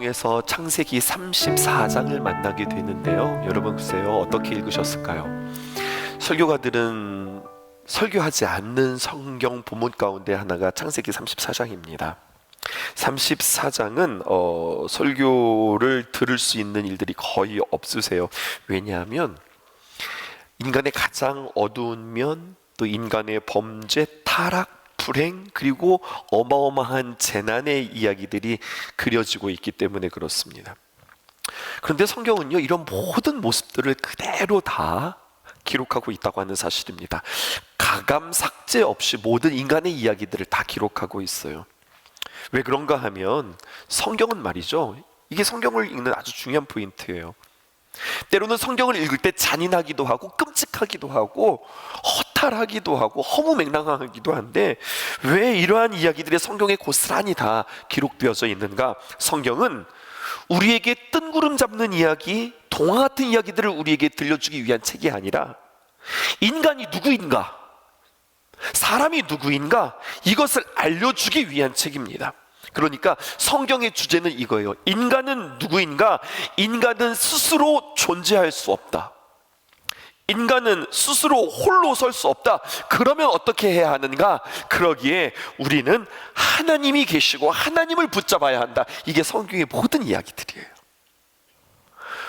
통해서 창세기 34장을 만나게 되는데요. 여러분 글쎄요, 어떻게 읽으셨을까요? 설교가들은 설교하지 않는 성경 본문 가운데 하나가 창세기 34장입니다. 34장은 설교를 들을 수 있는 일들이 거의 없으세요. 왜냐하면 인간의 가장 어두운 면, 또 인간의 범죄, 타락, 불행, 그리고 어마어마한 재난의 이야기들이 그려지고 있기 때문에 그렇습니다. 그런데 성경은요, 이런 모든 모습들을 그대로 다 기록하고 있다고 하는 사실입니다. 가감 삭제 없이 모든 인간의 이야기들을 다 기록하고 있어요. 왜 그런가 하면 성경은 말이죠, 이게 성경을 읽는 아주 중요한 포인트예요. 때로는 성경을 읽을 때 잔인하기도 하고 끔찍하기도 하고 허탈하기도 하고 허무맹랑하기도 한데, 왜 이러한 이야기들이 성경에 고스란히 다 기록되어져 있는가? 성경은 우리에게 뜬구름 잡는 이야기, 동화 같은 이야기들을 우리에게 들려주기 위한 책이 아니라 인간이 누구인가, 사람이 누구인가, 이것을 알려주기 위한 책입니다. 그러니까 성경의 주제는 이거예요. 인간은 누구인가? 인간은 스스로 존재할 수 없다. 인간은 스스로 홀로 설 수 없다. 그러면 어떻게 해야 하는가? 그러기에 우리는 하나님이 계시고 하나님을 붙잡아야 한다. 이게 성경의 모든 이야기들이에요.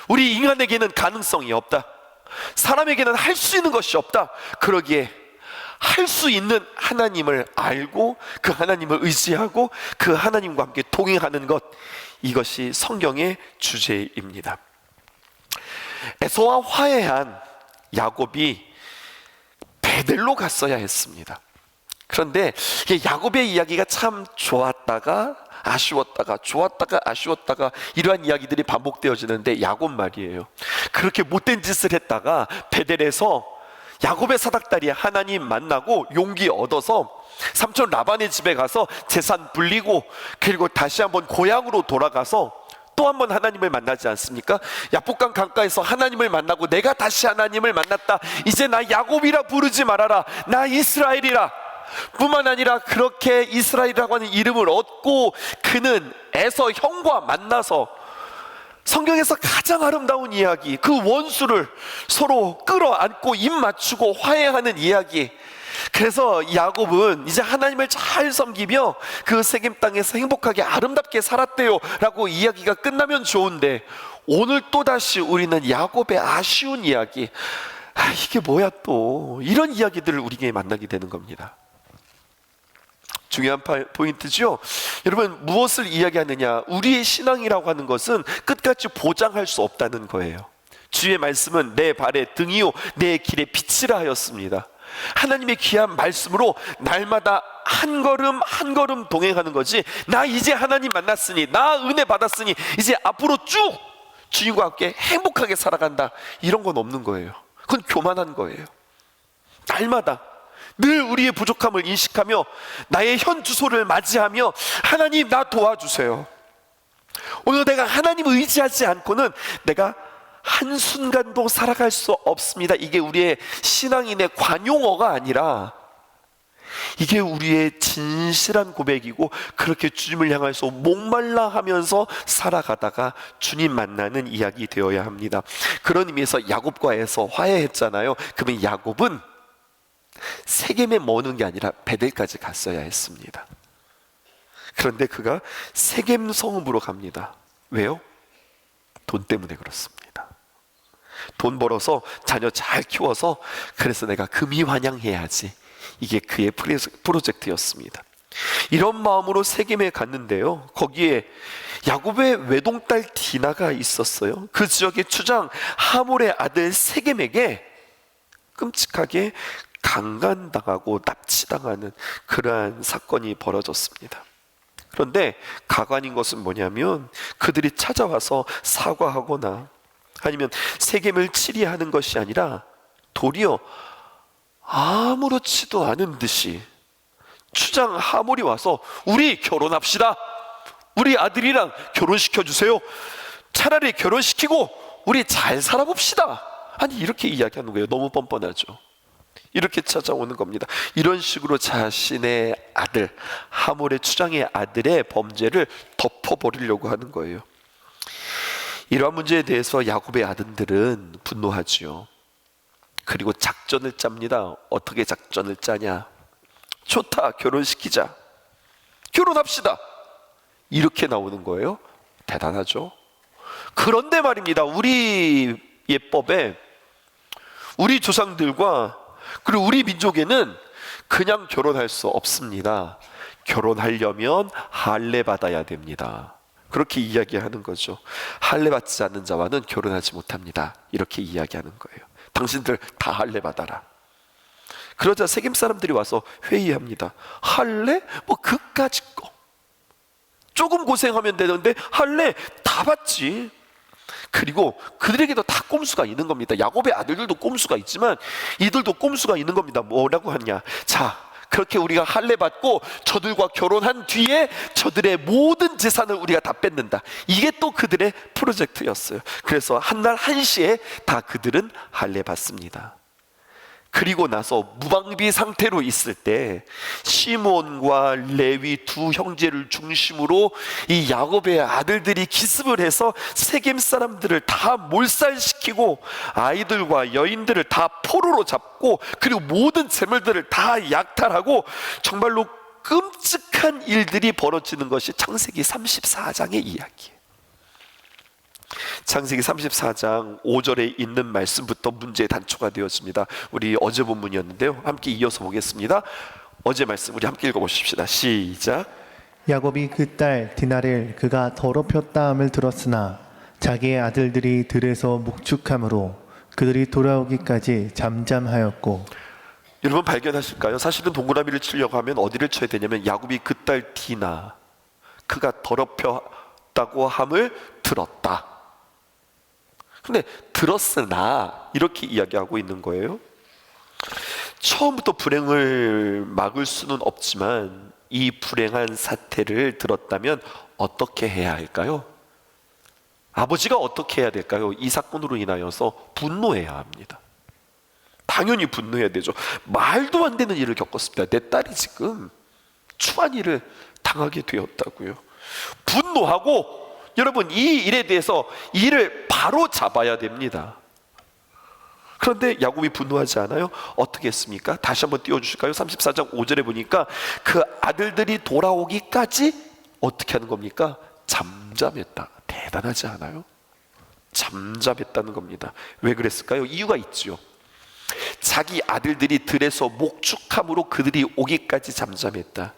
우리 인간에게는 가능성이 없다. 사람에게는 할 수 있는 것이 없다. 그러기에 할 수 있는 하나님을 알고 그 하나님을 의지하고 그 하나님과 함께 동행하는 것, 이것이 성경의 주제입니다. 에서와 화해한 야곱이 베델로 갔어야 했습니다. 그런데 야곱의 이야기가 참 좋았다가 아쉬웠다가 좋았다가 아쉬웠다가 이러한 이야기들이 반복되어지는데, 야곱 말이에요, 그렇게 못된 짓을 했다가 베델에서 야곱의 사닥다리 하나님 만나고 용기 얻어서 삼촌 라반의 집에 가서 재산 불리고, 그리고 다시 한번 고향으로 돌아가서 또 한번 하나님을 만나지 않습니까? 야복강 강가에서 하나님을 만나고, 내가 다시 하나님을 만났다, 이제 나 야곱이라 부르지 말아라, 나 이스라엘이라. 뿐만 아니라 그렇게 이스라엘이라고 하는 이름을 얻고, 그는 에서 형과 만나서 성경에서 가장 아름다운 이야기, 그 원수를 서로 끌어안고 입 맞추고 화해하는 이야기. 그래서 야곱은 이제 하나님을 잘 섬기며 그 세겜 땅에서 행복하게 아름답게 살았대요 라고 이야기가 끝나면 좋은데, 오늘 또다시 우리는 야곱의 아쉬운 이야기, 이게 뭐야 또, 이런 이야기들을 우리에게 만나게 되는 겁니다. 중요한 포인트죠. 여러분, 무엇을 이야기하느냐? 우리의 신앙이라고 하는 것은 끝까지 보장할 수 없다는 거예요. 주의 말씀은 내 발의 등이요 내 길의 빛이라 하였습니다. 하나님의 귀한 말씀으로 날마다 한 걸음 한 걸음 동행하는 거지, 나 이제 하나님 만났으니, 나 은혜 받았으니 이제 앞으로 쭉 주님과 함께 행복하게 살아간다, 이런 건 없는 거예요. 그건 교만한 거예요. 날마다 늘 우리의 부족함을 인식하며 나의 현 주소를 맞이하며, 하나님 나 도와주세요. 오늘 내가 하나님을 의지하지 않고는 내가 한순간도 살아갈 수 없습니다. 이게 우리의 신앙인의 관용어가 아니라 이게 우리의 진실한 고백이고, 그렇게 주님을 향해서 목말라 하면서 살아가다가 주님 만나는 이야기 되어야 합니다. 그런 의미에서 야곱과 에서 화해했잖아요. 그러면 야곱은 세겜에 머무는 게 아니라 베델까지 갔어야 했습니다. 그런데 그가 세겜 성읍으로 갑니다. 왜요? 돈 때문에 그렇습니다. 돈 벌어서 자녀 잘 키워서, 그래서 내가 금이환영해야지, 이게 그의 프로젝트였습니다. 이런 마음으로 세겜에 갔는데요, 거기에 야곱의 외동딸 디나가 있었어요. 그 지역의 추장 하몰의 아들 세겜에게 끔찍하게 강간당하고 납치당하는 그러한 사건이 벌어졌습니다. 그런데 가관인 것은 뭐냐면, 그들이 찾아와서 사과하거나 아니면 세겜을 치리하는 것이 아니라 도리어 아무렇지도 않은 듯이 추장 하몰이 와서 우리 결혼합시다, 우리 아들이랑 결혼시켜주세요, 차라리 결혼시키고 우리 잘 살아봅시다, 아니 이렇게 이야기하는 거예요. 너무 뻔뻔하죠. 이렇게 찾아오는 겁니다. 이런 식으로 자신의 아들, 하몰의 추장의 아들의 범죄를 덮어버리려고 하는 거예요. 이러한 문제에 대해서 야곱의 아들들은 분노하지요. 그리고 작전을 짭니다. 어떻게 작전을 짜냐? 좋다, 결혼시키자, 결혼합시다, 이렇게 나오는 거예요. 대단하죠. 그런데 말입니다, 우리 예법에, 우리 조상들과 그리고 우리 민족에는 그냥 결혼할 수 없습니다. 결혼하려면 할례 받아야 됩니다. 그렇게 이야기하는 거죠. 할례 받지 않는 자와는 결혼하지 못합니다. 이렇게 이야기하는 거예요. 당신들 다 할례 받아라. 그러자 세겜 사람들이 와서 회의합니다. 할례? 뭐 그까짓 거, 조금 고생하면 되는데 할례 다 받지. 그리고 그들에게도 다 꼼수가 있는 겁니다. 야곱의 아들들도 꼼수가 있지만 이들도 꼼수가 있는 겁니다. 뭐라고 하냐? 자, 그렇게 우리가 할례 받고 저들과 결혼한 뒤에 저들의 모든 재산을 우리가 다 뺏는다. 이게 또 그들의 프로젝트였어요. 그래서 한날 한시에 다 그들은 할례 받습니다. 그리고 나서 무방비 상태로 있을 때 시몬과 레위 두 형제를 중심으로 이 야곱의 아들들이 기습을 해서 세겜 사람들을 다 몰살시키고 아이들과 여인들을 다 포로로 잡고 그리고 모든 재물들을 다 약탈하고 정말로 끔찍한 일들이 벌어지는 것이 창세기 34장의 이야기예요. 창세기 34장 5절에 있는 말씀부터 문제의 단초가 되었습니다. 우리 어제 본문이었는데요, 함께 이어서 보겠습니다. 어제 말씀 우리 함께 읽어보십시다. 시작. 야곱이 그 딸 디나를 그가 더럽혔다함을 들었으나 자기의 아들들이 들에서 목축함으로 그들이 돌아오기까지 잠잠하였고. 여러분 발견하실까요? 사실은 동그라미를 치려고 하면 어디를 쳐야 되냐면 야곱이 그 딸 디나 그가 더럽혔다고 함을 들었다. 근데 들었으나 이렇게 이야기하고 있는 거예요. 처음부터 불행을 막을 수는 없지만 이 불행한 사태를 들었다면 어떻게 해야 할까요? 아버지가 어떻게 해야 될까요? 이 사건으로 인하여서 분노해야 합니다. 당연히 분노해야 되죠. 말도 안 되는 일을 겪었습니다. 내 딸이 지금 추한 일을 당하게 되었다고요. 분노하고 여러분 이 일에 대해서 이를 바로 잡아야 됩니다. 그런데 야곱이 분노하지 않아요? 어떻게 했습니까? 다시 한번 띄워주실까요? 34장 5절에 보니까 그 아들들이 돌아오기까지 어떻게 하는 겁니까? 잠잠했다. 대단하지 않아요? 잠잠했다는 겁니다. 왜 그랬을까요? 이유가 있죠. 자기 아들들이 들에서 목축함으로 그들이 오기까지 잠잠했다.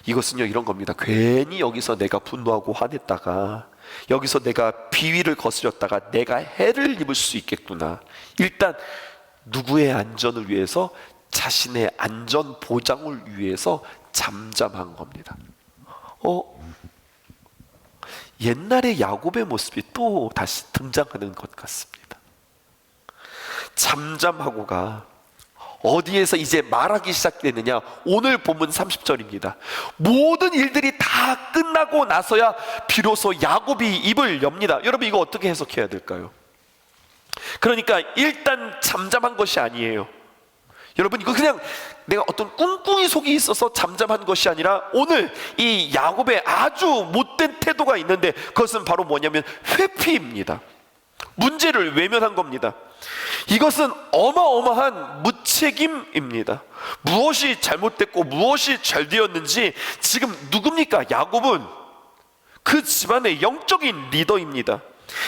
이것은요 이런 겁니다. 괜히 여기서 내가 분노하고 화냈다가 여기서 내가 비위를 거스렸다가 내가 해를 입을 수 있겠구나. 일단 누구의 안전을 위해서, 자신의 안전 보장을 위해서 잠잠한 겁니다. 옛날의 야곱의 모습이 또 다시 등장하는 것 같습니다. 잠잠하고가 어디에서 이제 말하기 시작되느냐? 오늘 본문 30절입니다. 모든 일들이 다 끝나고 나서야 비로소 야곱이 입을 엽니다. 여러분 이거 어떻게 해석해야 될까요? 그러니까 일단 잠잠한 것이 아니에요. 여러분 이거 그냥 내가 어떤 꿍꿍이 속이 있어서 잠잠한 것이 아니라 오늘 이 야곱의 아주 못된 태도가 있는데 그것은 바로 뭐냐면 회피입니다. 문제를 외면한 겁니다. 이것은 어마어마한 무책임입니다. 무엇이 잘못됐고 무엇이 잘 되었는지 지금 누굽니까? 야곱은 그 집안의 영적인 리더입니다.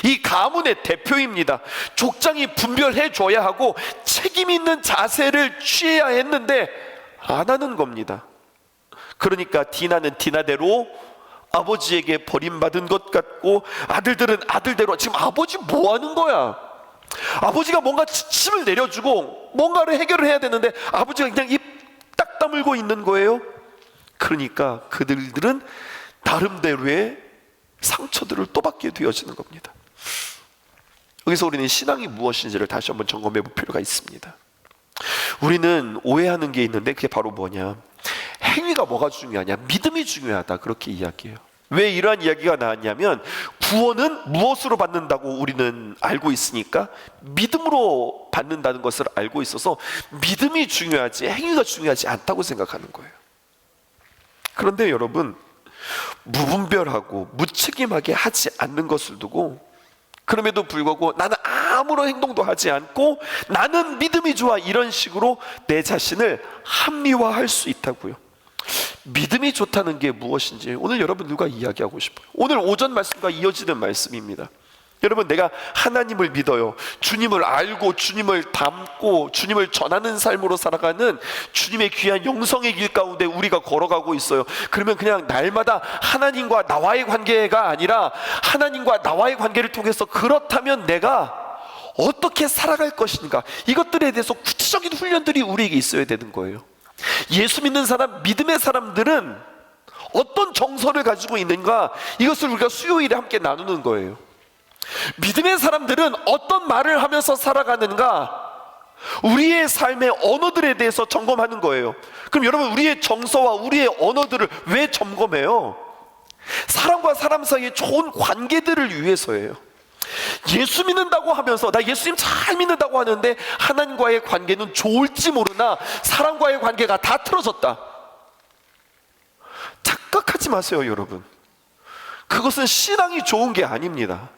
이 가문의 대표입니다. 족장이 분별해 줘야 하고 책임 있는 자세를 취해야 했는데 안 하는 겁니다. 그러니까 디나는 디나대로 아버지에게 버림받은 것 같고 아들들은 아들대로 지금 아버지 뭐 하는 거야? 아버지가 뭔가 지침을 내려주고 뭔가를 해결을 해야 되는데 아버지가 그냥 입 딱 다물고 있는 거예요. 그러니까 그들은 나름대로의 상처들을 또 받게 되어지는 겁니다. 여기서 우리는 신앙이 무엇인지를 다시 한번 점검해 볼 필요가 있습니다. 우리는 오해하는 게 있는데 그게 바로 뭐냐? 행위가 뭐가 중요하냐? 믿음이 중요하다. 그렇게 이야기해요. 왜 이러한 이야기가 나왔냐면 구원은 무엇으로 받는다고 우리는 알고 있으니까 믿음으로 받는다는 것을 알고 있어서 믿음이 중요하지 행위가 중요하지 않다고 생각하는 거예요. 그런데 여러분 무분별하고 무책임하게 하지 않는 것을 두고 그럼에도 불구하고 나는 아무런 행동도 하지 않고 나는 믿음이 좋아, 이런 식으로 내 자신을 합리화할 수 있다고요. 믿음이 좋다는 게 무엇인지 오늘 여러분들과 이야기하고 싶어요. 오늘 오전 말씀과 이어지는 말씀입니다. 여러분, 내가 하나님을 믿어요. 주님을 알고 주님을 닮고 주님을 전하는 삶으로 살아가는 주님의 귀한 영성의 길 가운데 우리가 걸어가고 있어요. 그러면 그냥 날마다 하나님과 나와의 관계가 아니라 하나님과 나와의 관계를 통해서 그렇다면 내가 어떻게 살아갈 것인가, 이것들에 대해서 구체적인 훈련들이 우리에게 있어야 되는 거예요. 예수 믿는 사람, 믿음의 사람들은 어떤 정서를 가지고 있는가, 이것을 우리가 수요일에 함께 나누는 거예요. 믿음의 사람들은 어떤 말을 하면서 살아가는가, 우리의 삶의 언어들에 대해서 점검하는 거예요. 그럼 여러분, 우리의 정서와 우리의 언어들을 왜 점검해요? 사람과 사람 사이의 좋은 관계들을 위해서예요. 예수 믿는다고 하면서 나 예수님 잘 믿는다고 하는데 하나님과의 관계는 좋을지 모르나 사람과의 관계가 다 틀어졌다, 착각하지 마세요. 여러분, 그것은 신앙이 좋은 게 아닙니다.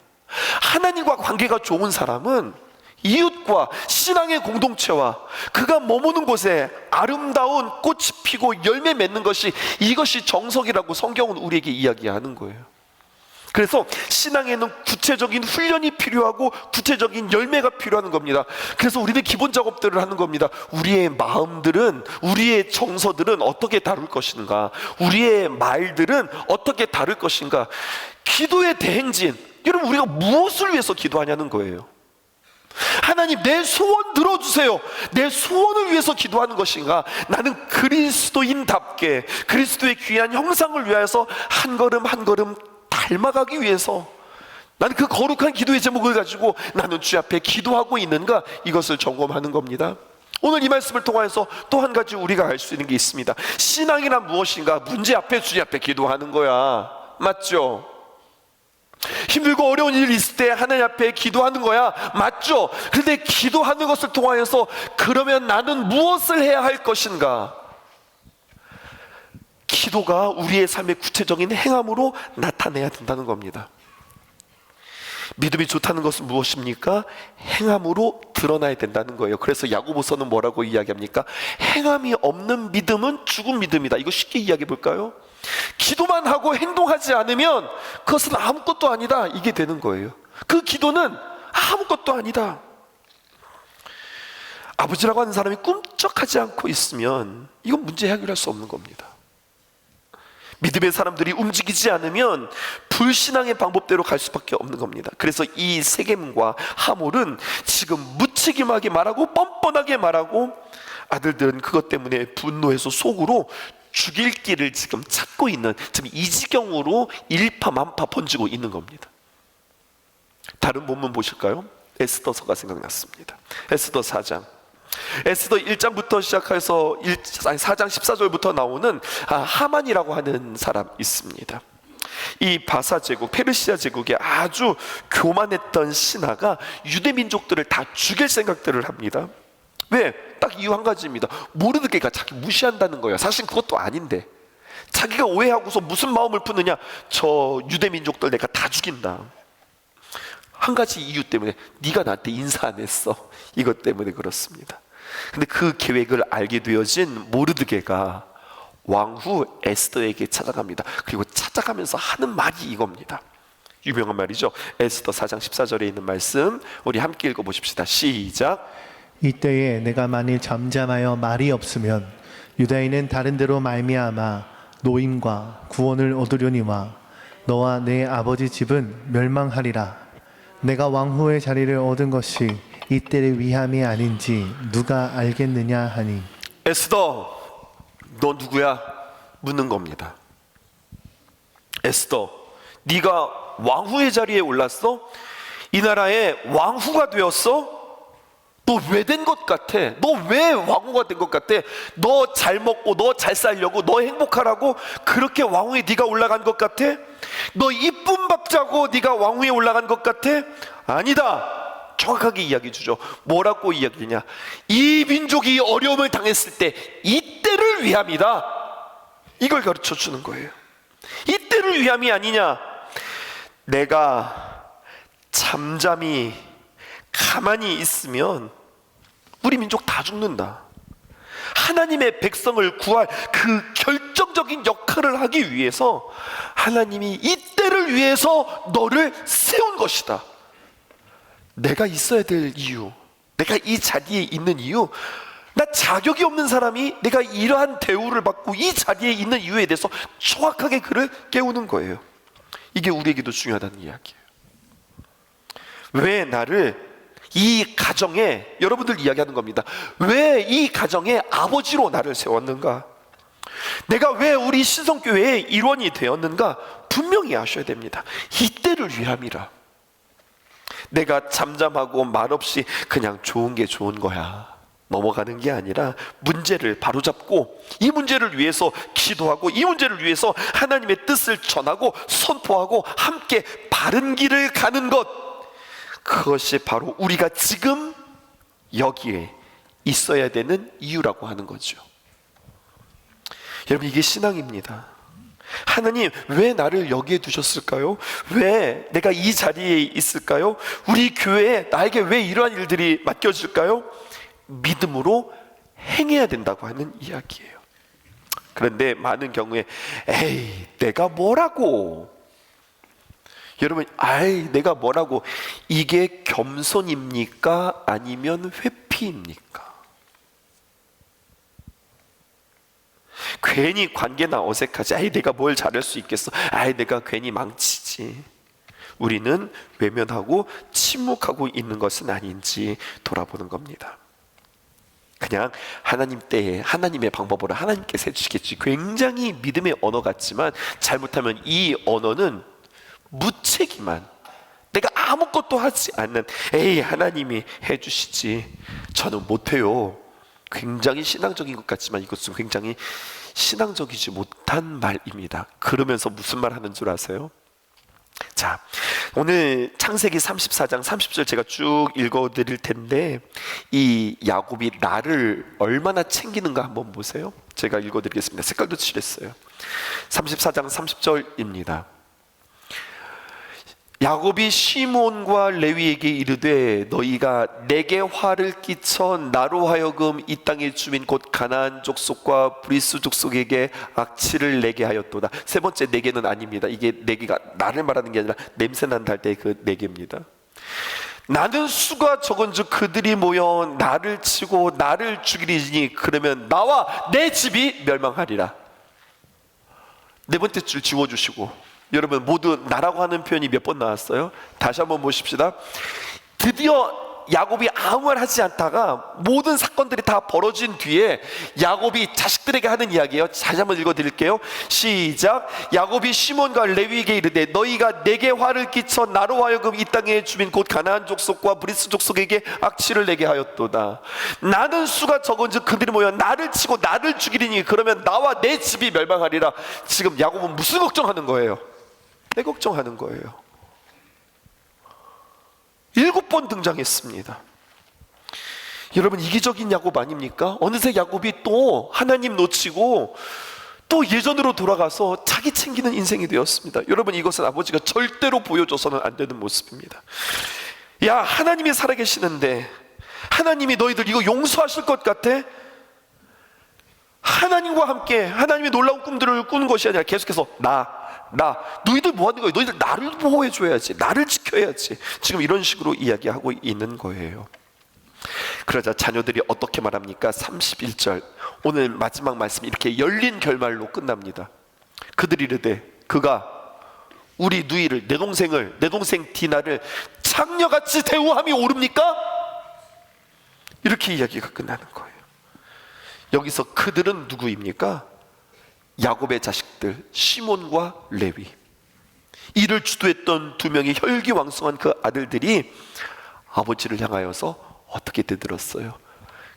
하나님과 관계가 좋은 사람은 이웃과 신앙의 공동체와 그가 머무는 곳에 아름다운 꽃이 피고 열매 맺는 것이, 이것이 정석이라고 성경은 우리에게 이야기하는 거예요. 그래서 신앙에는 구체적인 훈련이 필요하고 구체적인 열매가 필요한 겁니다. 그래서 우리는 기본 작업들을 하는 겁니다. 우리의 마음들은, 우리의 정서들은 어떻게 다룰 것인가, 우리의 말들은 어떻게 다룰 것인가. 기도의 대행진, 여러분, 우리가 무엇을 위해서 기도하냐는 거예요. 하나님, 내 소원 들어주세요. 내 소원을 위해서 기도하는 것인가, 나는 그리스도인답게 그리스도의 귀한 형상을 위해서 한 걸음 한 걸음 닮아가기 위해서 나는 그 거룩한 기도의 제목을 가지고 나는 주 앞에 기도하고 있는가, 이것을 점검하는 겁니다. 오늘 이 말씀을 통해서 또 한 가지 우리가 알 수 있는 게 있습니다. 신앙이란 무엇인가? 문제 앞에, 주님 앞에 기도하는 거야. 맞죠? 힘들고 어려운 일이 있을 때 하나님 앞에 기도하는 거야. 맞죠? 그런데 기도하는 것을 통하여서 그러면 나는 무엇을 해야 할 것인가? 기도가 우리의 삶의 구체적인 행함으로 나타내야 된다는 겁니다. 믿음이 좋다는 것은 무엇입니까? 행함으로 드러나야 된다는 거예요. 그래서 야고보서는 뭐라고 이야기합니까? 행함이 없는 믿음은 죽은 믿음이다. 이거 쉽게 이야기해 볼까요? 기도만 하고 행동하지 않으면 그것은 아무것도 아니다, 이게 되는 거예요. 그 기도는 아무것도 아니다. 아버지라고 하는 사람이 꿈쩍하지 않고 있으면 이건 문제 해결할 수 없는 겁니다. 믿음의 사람들이 움직이지 않으면 불신앙의 방법대로 갈 수밖에 없는 겁니다. 그래서 이 세겜과 하몰은 지금 무책임하게 말하고 뻔뻔하게 말하고, 아들들은 그것 때문에 분노해서 속으로 죽일 길을 지금 찾고 있는, 지금 이 지경으로 일파만파 번지고 있는 겁니다. 다른 본문 보실까요? 에스더서가 생각났습니다. 에스더 4장. 에스더 1장부터 시작해서 4장 14절부터 나오는 하만이라고 하는 사람 있습니다. 이 바사 제국, 페르시아 제국의 아주 교만했던 신하가 유대 민족들을 다 죽일 생각들을 합니다. 왜? 딱 이유 한 가지입니다. 모르드게가 자기 무시한다는 거예요. 사실 그것도 아닌데 자기가 오해하고서 무슨 마음을 푸느냐, 저 유대 민족들 내가 다 죽인다. 한 가지 이유 때문에, 네가 나한테 인사 안 했어, 이것 때문에 그렇습니다. 근데 그 계획을 알게 되어진 모르드게가 왕후 에스더에게 찾아갑니다. 그리고 찾아가면서 하는 말이 이겁니다. 유명한 말이죠. 에스더 4장 14절에 있는 말씀, 우리 함께 읽어보십시다. 시작. 이때에 내가 만일 잠잠하여 말이 없으면 유다인은 다른 데로 말미암아 노임과 구원을 얻으려니와 너와 내 아버지 집은 멸망하리라. 내가 왕후의 자리를 얻은 것이 이때의 위함이 아닌지 누가 알겠느냐 하니. 에스더, 너 누구야? 묻는 겁니다. 에스더, 네가 왕후의 자리에 올랐어? 이 나라의 왕후가 되었어? 너 왜 된 것 같아? 너 왜 왕후가 된 것 같아? 너 잘 먹고 너 잘 살려고, 너 행복하라고 그렇게 왕후에 네가 올라간 것 같아? 너 이쁜 밥 자고 네가 왕후에 올라간 것 같아? 아니다. 정확하게 이야기해 주죠. 뭐라고 이야기하냐? 이 민족이 어려움을 당했을 때 이때를 위함이다, 이걸 가르쳐 주는 거예요. 이때를 위함이 아니냐. 내가 잠잠히 가만히 있으면 우리 민족 다 죽는다. 하나님의 백성을 구할 그 결정적인 역할을 하기 위해서 하나님이 이 때를 위해서 너를 세운 것이다. 내가 있어야 될 이유, 내가 이 자리에 있는 이유, 나 자격이 없는 사람이 내가 이러한 대우를 받고 이 자리에 있는 이유에 대해서 정확하게 그를 깨우는 거예요. 이게 우리에게도 중요하다는 이야기예요. 왜 나를 이 가정에, 여러분들 이야기하는 겁니다. 왜 이 가정에 아버지로 나를 세웠는가? 내가 왜 우리 신성교회의 일원이 되었는가? 분명히 아셔야 됩니다. 이때를 위함이라. 내가 잠잠하고 말없이 그냥 좋은 게 좋은 거야 넘어가는 게 아니라 문제를 바로잡고 이 문제를 위해서 기도하고 이 문제를 위해서 하나님의 뜻을 전하고 선포하고 함께 바른 길을 가는 것, 그것이 바로 우리가 지금 여기에 있어야 되는 이유라고 하는 거죠. 여러분, 이게 신앙입니다. 하나님, 왜 나를 여기에 두셨을까요? 왜 내가 이 자리에 있을까요? 우리 교회에 나에게 왜 이러한 일들이 맡겨질까요? 믿음으로 행해야 된다고 하는 이야기예요. 그런데 많은 경우에 에이, 내가 뭐라고? 여러분, 내가 뭐라고? 이게 겸손입니까? 아니면 회피입니까? 괜히 관계나 어색하지. 내가 뭘 잘할 수 있겠어. 내가 괜히 망치지. 우리는 외면하고 침묵하고 있는 것은 아닌지 돌아보는 겁니다. 그냥 하나님 때에 하나님의 방법으로 하나님께서 해주시겠지. 굉장히 믿음의 언어 같지만 잘못하면 이 언어는 무책임한, 내가 아무것도 하지 않는 하나님이 해주시지, 저는 못해요. 굉장히 신앙적인 것 같지만 이것은 굉장히 신앙적이지 못한 말입니다. 그러면서 무슨 말 하는 줄 아세요? 자, 오늘 창세기 34장 30절 제가 쭉 읽어드릴 텐데, 이 야곱이 나를 얼마나 챙기는가 한번 보세요. 제가 읽어드리겠습니다. 색깔도 칠했어요. 34장 30절입니다. 야곱이 시몬과 레위에게 이르되 너희가 내게 화를 끼쳐 나로 하여금 이 땅의 주민 곧 가나안 족속과 브리스 족속에게 악취를 내게 하였도다. 세 번째 내게는 아닙니다. 이게 내게가 나를 말하는 게 아니라 냄새 난다 할 때 그 내게입니다. 나는 수가 적은즉 그들이 모여 나를 치고 나를 죽이리니 그러면 나와 내 집이 멸망하리라. 네 번째 줄 지워주시고, 여러분 모두 나라고 하는 표현이 몇 번 나왔어요? 다시 한번 보십시다. 드디어 야곱이 아무 말 하지 않다가 모든 사건들이 다 벌어진 뒤에 야곱이 자식들에게 하는 이야기예요. 다시 한번 읽어드릴게요. 시작. 야곱이 시몬과 레위에게 이르되 너희가 내게 화를 끼쳐 나로 하여금 이 땅의 주민 곧 가나안 족속과 브리스 족속에게 악취를 내게 하였도다. 나는 수가 적은즉 그들이 모여 나를 치고 나를 죽이리니 그러면 나와 내 집이 멸망하리라. 지금 야곱은 무슨 걱정하는 거예요? 내 걱정하는 거예요. 7번 등장했습니다. 여러분, 이기적인 야곱 아닙니까? 어느새 야곱이 또 하나님 놓치고 또 예전으로 돌아가서 자기 챙기는 인생이 되었습니다. 여러분, 이것은 아버지가 절대로 보여줘서는 안 되는 모습입니다. 야, 하나님이 살아계시는데 하나님이 너희들 이거 용서하실 것 같아? 하나님과 함께 하나님의 놀라운 꿈들을 꾸는 것이 아니라 계속해서 너희들 뭐 하는 거야? 너희들 나를 보호해줘야지, 나를 지켜야지. 지금 이런 식으로 이야기하고 있는 거예요. 그러자 자녀들이 어떻게 말합니까? 31절 오늘 마지막 말씀이 이렇게 열린 결말로 끝납니다. 그들이 이르되 그가 우리 누이를, 내 동생 디나를 창녀같이 대우함이 옳습니까? 이렇게 이야기가 끝나는 거예요. 여기서 그들은 누구입니까? 야곱의 자식들 시몬과 레위. 이를 주도했던 두 명의 혈기왕성한 그 아들들이 아버지를 향하여서 어떻게 되들었어요?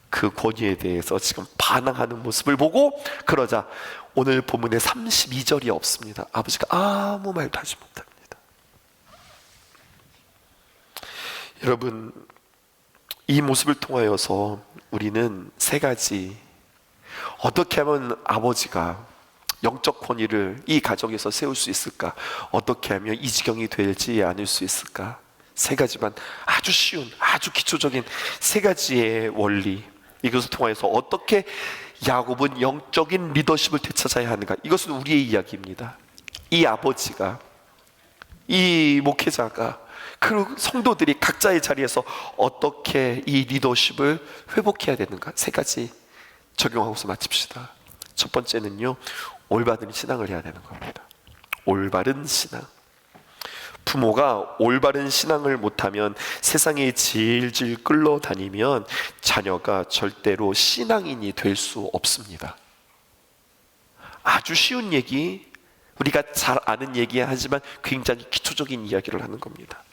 그 권위에 대해서 지금 반항하는 모습을 보고, 그러자 오늘 본문에 32절이 없습니다. 아버지가 아무 말도 하지 못합니다. 여러분, 이 모습을 통하여서 우리는 세 가지, 어떻게 하면 아버지가 영적 권위를 이 가정에서 세울 수 있을까? 어떻게 하면 이 지경이 되지 않을 수 있을까? 세 가지만, 아주 쉬운, 아주 기초적인 세 가지의 원리, 이것을 통해서 어떻게 야곱은 영적인 리더십을 되찾아야 하는가, 이것은 우리의 이야기입니다. 이 아버지가, 이 목회자가, 그 성도들이 각자의 자리에서 어떻게 이 리더십을 회복해야 되는가, 세 가지 적용하고서 마칩시다. 첫 번째는요, 올바른 신앙을 해야 되는 겁니다. 올바른 신앙. 부모가 올바른 신앙을 못하면, 세상에 질질 끌려다니면 자녀가 절대로 신앙인이 될 수 없습니다. 아주 쉬운 얘기, 우리가 잘 아는 얘기 하지만 굉장히 기초적인 이야기를 하는 겁니다.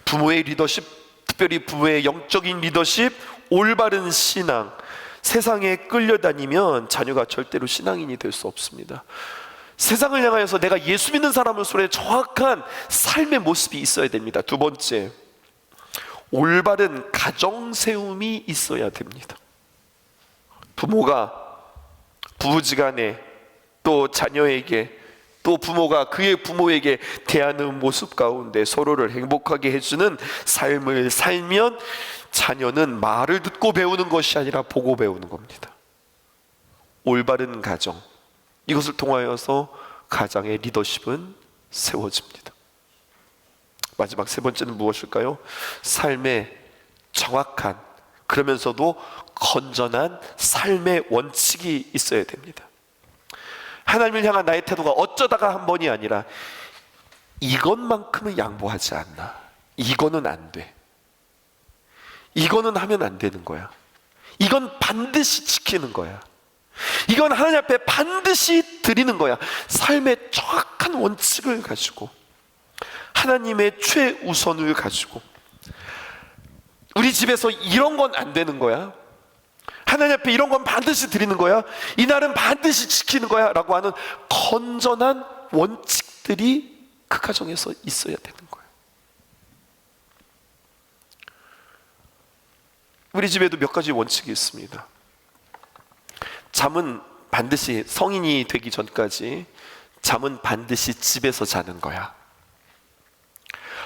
부모의 리더십, 특별히 부모의 영적인 리더십, 올바른 신앙, 세상에 끌려다니면 자녀가 절대로 신앙인이 될 수 없습니다. 세상을 향하여서 내가 예수 믿는 사람으로서의 정확한 삶의 모습이 있어야 됩니다. 두 번째, 올바른 가정 세움이 있어야 됩니다. 부모가 부부지간에, 또 자녀에게, 또 부모가 그의 부모에게 대하는 모습 가운데 서로를 행복하게 해주는 삶을 살면 자녀는 말을 듣고 배우는 것이 아니라 보고 배우는 겁니다. 올바른 가정, 이것을 통하여서 가정의 리더십은 세워집니다. 마지막 세 번째는 무엇일까요? 삶의 정확한, 그러면서도 건전한 삶의 원칙이 있어야 됩니다. 하나님을 향한 나의 태도가 어쩌다가 한 번이 아니라, 이것만큼은 양보하지 않나, 이거는 안 돼, 이거는 하면 안 되는 거야, 이건 반드시 지키는 거야, 이건 하나님 앞에 반드시 드리는 거야. 삶의 정확한 원칙을 가지고, 하나님의 최우선을 가지고, 우리 집에서 이런 건 안 되는 거야, 하나님 앞에 이런 건 반드시 드리는 거야, 이날은 반드시 지키는 거야 라고 하는 건전한 원칙들이 그 가정에서 있어야 되는 거예요. 우리 집에도 몇 가지 원칙이 있습니다. 잠은 반드시, 성인이 되기 전까지 잠은 반드시 집에서 자는 거야.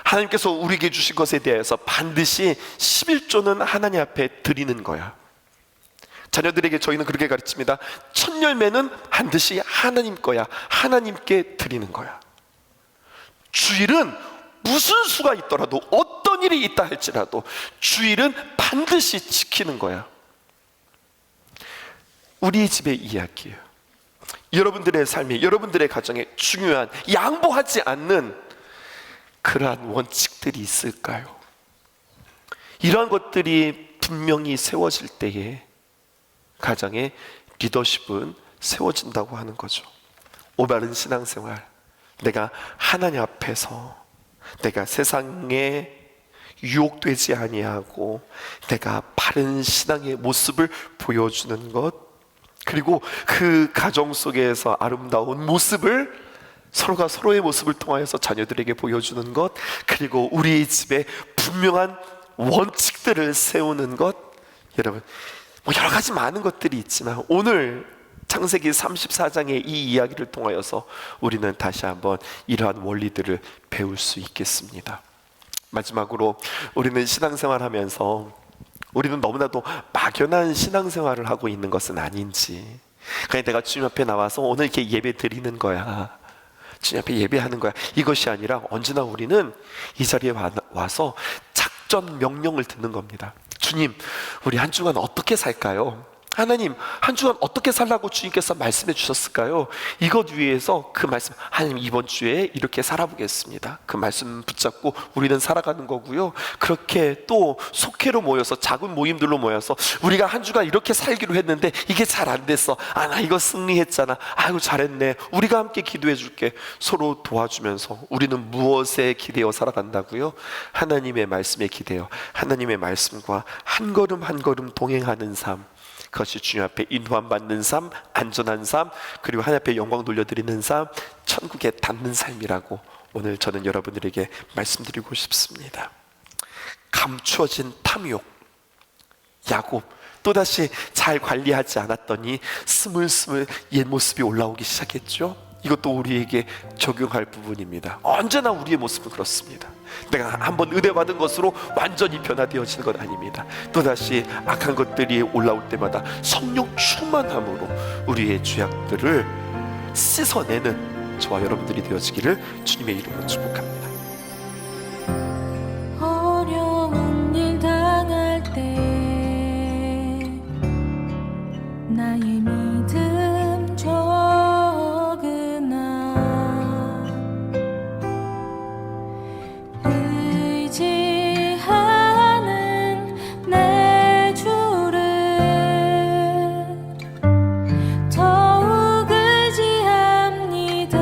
하나님께서 우리에게 주신 것에 대해서 반드시 11조는 하나님 앞에 드리는 거야. 자녀들에게 저희는 그렇게 가르칩니다. 첫 열매는 반드시 하나님 거야, 하나님께 드리는 거야. 주일은 무슨 수가 있더라도, 어떤 일이 있다 할지라도 주일은 반드시 지키는 거야. 우리 집의 이야기예요. 여러분들의 삶에, 여러분들의 가정에 중요한, 양보하지 않는 그러한 원칙들이 있을까요? 이러한 것들이 분명히 세워질 때에 가정의 리더십은 세워진다고 하는 거죠. 올바른 신앙생활, 내가 하나님 앞에서 내가 세상에 유혹되지 아니하고 내가 바른 신앙의 모습을 보여주는 것, 그리고 그 가정 속에서 아름다운 모습을, 서로가 서로의 모습을 통하여서 자녀들에게 보여주는 것, 그리고 우리 집에 분명한 원칙들을 세우는 것. 여러분, 여러 가지 많은 것들이 있지만 오늘 창세기 34장의 이 이야기를 통하여서 우리는 다시 한번 이러한 원리들을 배울 수 있겠습니다. 마지막으로, 우리는 신앙생활 하면서 우리는 너무나도 막연한 신앙생활을 하고 있는 것은 아닌지, 그냥 내가 주님 앞에 나와서 오늘 이렇게 예배 드리는 거야, 주님 앞에 예배하는 거야, 이것이 아니라 언제나 우리는 이 자리에 와서 작전 명령을 듣는 겁니다. 주님, 우리 한 주간 어떻게 살까요? 하나님, 한 주간 어떻게 살라고 주님께서 말씀해 주셨을까요? 이것 위에서 그 말씀, 하나님 이번 주에 이렇게 살아보겠습니다, 그 말씀 붙잡고 우리는 살아가는 거고요. 그렇게 또 속회로 모여서, 작은 모임들로 모여서 우리가 한 주간 이렇게 살기로 했는데 이게 잘 안 됐어, 아 나 이거 승리했잖아, 아이고 잘했네, 우리가 함께 기도해 줄게, 서로 도와주면서 우리는 무엇에 기대어 살아간다고요? 하나님의 말씀에 기대어 하나님의 말씀과 한 걸음 한 걸음 동행하는 삶, 그것이 주님 앞에 인도함 받는 삶, 안전한 삶, 그리고 하나님 앞에 영광 돌려드리는 삶, 천국에 닿는 삶이라고 오늘 저는 여러분들에게 말씀드리고 싶습니다. 감추어진 탐욕, 야곱 또다시 잘 관리하지 않았더니 스물스물 옛 모습이 올라오기 시작했죠. 이것도 우리에게 적용할 부분입니다. 언제나 우리의 모습은 그렇습니다. 내가 한번 은혜받은 것으로 완전히 변화되어지는 건 아닙니다. 또다시 악한 것들이 올라올 때마다 성령 충만함으로 우리의 죄악들을 씻어내는 저와 여러분들이 되어지기를 주님의 이름으로 축복합니다. 어려운 일 당할 때 나의 믿음 적으나 의지하는 내 주를 더욱 의지합니다.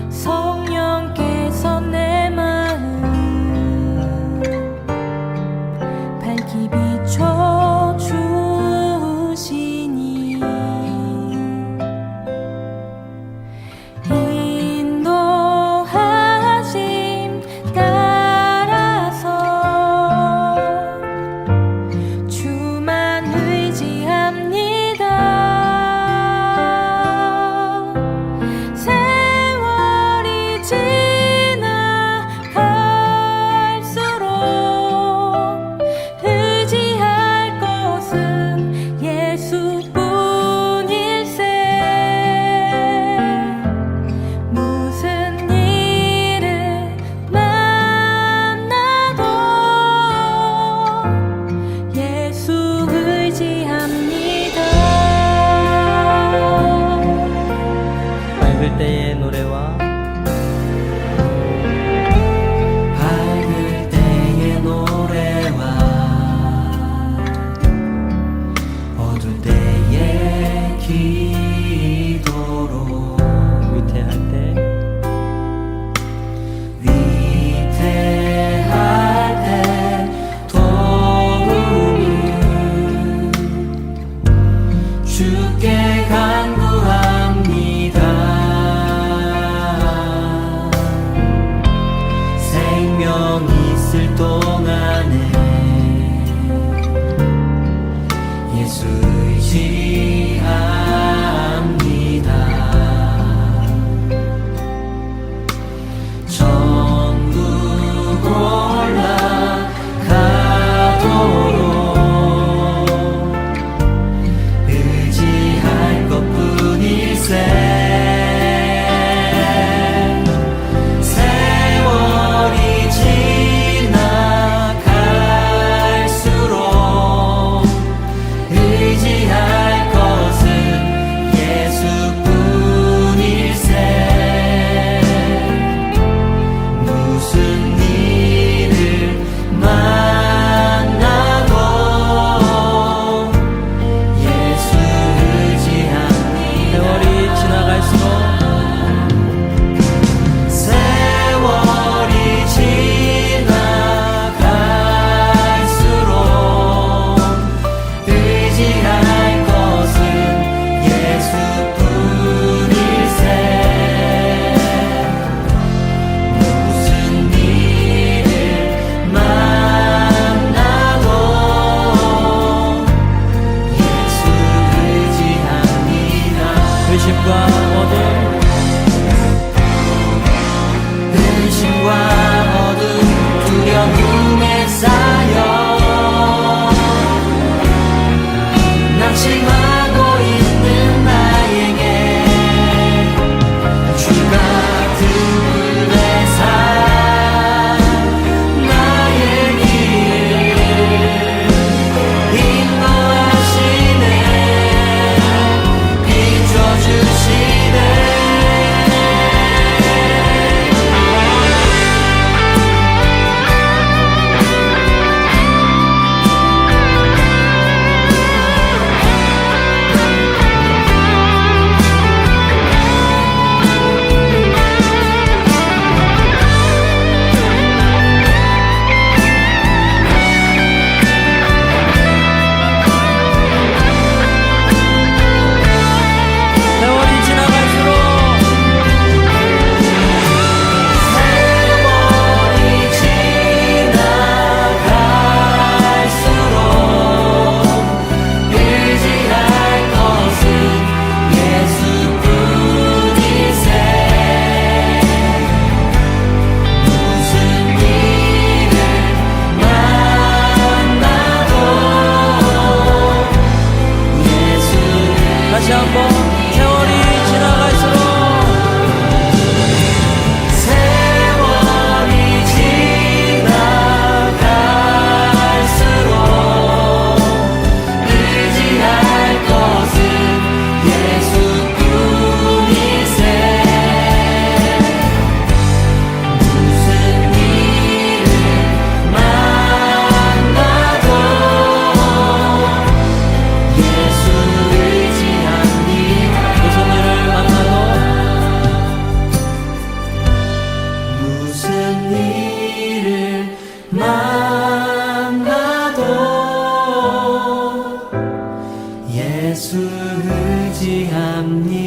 성령께서 내 마음 밝히 비춰주시니 인도하심 따라서 주만 의지합니다. 세월이 지나갈수록 의지할 것은 예수뿐일세. 무슨 일을 만나도 예수 의지합니다. 밝을 때의 노래와 밝을 때의 노래와 어두울 때의 기도로 위태할 때 도움을 주께 간구합니다. 생명 있을 동안에 예수 의지합니다. 천국 올라가도록 의지할 것뿐일세. 세월이 지나갈수록 의지할 것은 예수뿐일세. 무슨 일을 만나도 예수 의지합니다. 세월이 지나갈수록 세월이 지나갈수록 의지할 것은 예수뿐일세. 무슨 일을 만나도 예수 의지합니다. 의심과 어둠 두려움에 쌓여 낙심하고 있는 나에게 주가 들으사 나의 길을 인도하시네. 비춰주시네. 다시 한번 세월이 지나갈수록 세월이 지나갈수록 의지할 것은 예수뿐이세. 무슨 일을 만나도 예수 의지하니. 무슨 일을 만나도 무슨 일을 만나도 예수 의지합니다.